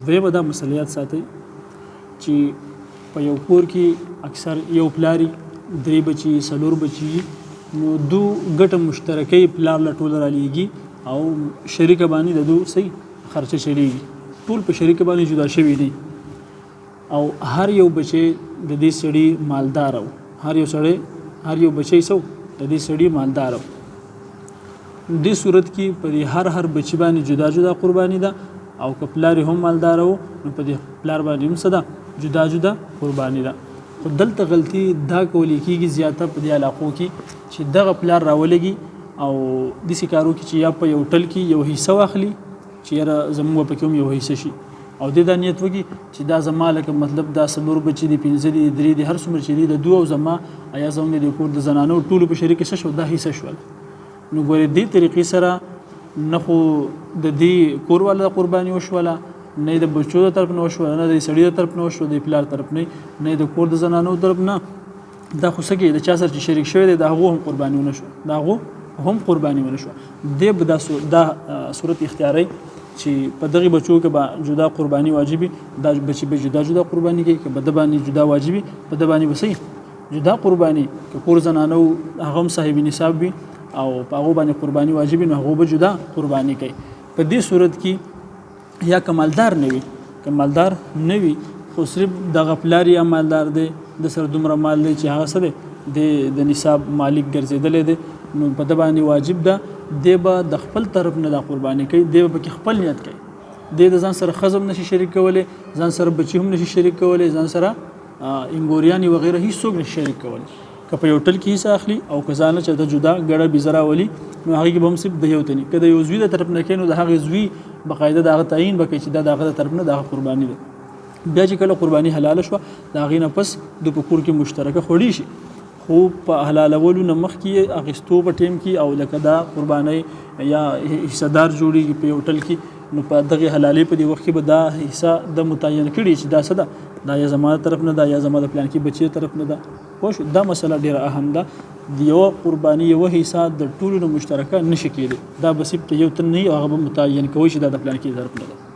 دویمه دا مسؤلیت ساتئ چې په یو کور کې اکثر یو پلار درې بچي څلور بچي نو دو ګټه مشترکه پلار له ټوله رالیږي او شریکه باندې د دو صحیح خرچه چلیږي ټول په شریکه باندې جدا شوي دي او هر یو بچی د دې سړي مالدار او هر یو بچی سو د دې سړي مالدار او دې صورت کې په هر بچی باندې جدا جدا قرباني ده او که پلار هم مالدار وو نو په دې پلار باندې هم څه ده جدا قرباني ده خو دلته غلطي دا کولی کېږي زیاته په دې علاقو کې چې دغه پلار راولګي او داسې کارو کې چې یا په یو ټل کې یو حصه واخلي چې یاره زموږ پکې هم یو حصه شي او دې دا نیت وکړي چې دا زما لکه مطلب دا څلور بچي دي پنځه دي درې دي هر څومره چې دي د دوه او زما یا زموږ د کور د زنانو ټولو په شریک څه شو دا حصه شول نو ګورې دې طریقې سره نه خو د دې کور والا قرباني وشوله نه د بچو د طرف نه وشوله نه د سړي د طرف نه وشوله د پلار طرف نه د کور د زنانو طرف نه دا خو څه کې د چا سره چې شریک شوی دی د هغو هم قرباني ونه شو د هغو هم قرباني ونه شو دې به دا صورت اختیاري چې په دغه بچو کې به جدا قرباني واجبي دا بچي به جدا قرباني کوي که به د باندې جدا واجبي په د باندې وسې جدا قرباني که کور زنانو هغه هم صاحب نصاب وي او په هغه باندې قرباني واجب نه هغه به جدا قرباني کوي په دې صورت کې یا کمالدار نه وي خو صرف دغه پلار یا مالدار دی د سره دومره مال دی چې هغه سره د نصاب مالک ګرځېدلی دی نو په د باندې واجب ده دی به د خپل طرف نه دا قرباني کوي دی به پکې خپل نیت کوي دی د ځان سره ښځه نشي شریک کولی ځان سره بچي هم نشي شریک کولی ځان سره انګوریانې وغیره هیڅوک نشي شریک کولی که په یو ټل کې حصه اخلي او که ځانه چې د جدا ګډه بېزه راولي نو هغې کې به هم صرف د یو تني که د یو زوی د طرف نه کوي نو د هغې زوی باقاعده د هغه تعین به کوي چې دا د هغه د طرف نه د هغه قرباني ده بیا چې کله قرباني حلاله شوه د هغې نه پس د په کور کې مشترکه خوړی شي خو په حلالولو نه مخکې اخیستو په ټیم کې او لکه دا قربانۍ یا حصه دار جوړېږي په یو ټل کې نو په دغې حلالۍ په دې وخت کې به دا حصه د متعین کړي چې دا څه ده دا یا زما د طرف نه ده یا زما د پلان کې بچي طرف نه ده پوه شو دا مسله ډیره اهم ده د یوه قرباني یوه حصه د ټولو نه مشترکه نشي کېدی دا به صرف یو تن نه وي هغه به متعین کوي چې دا د پلان کې طرف نه ده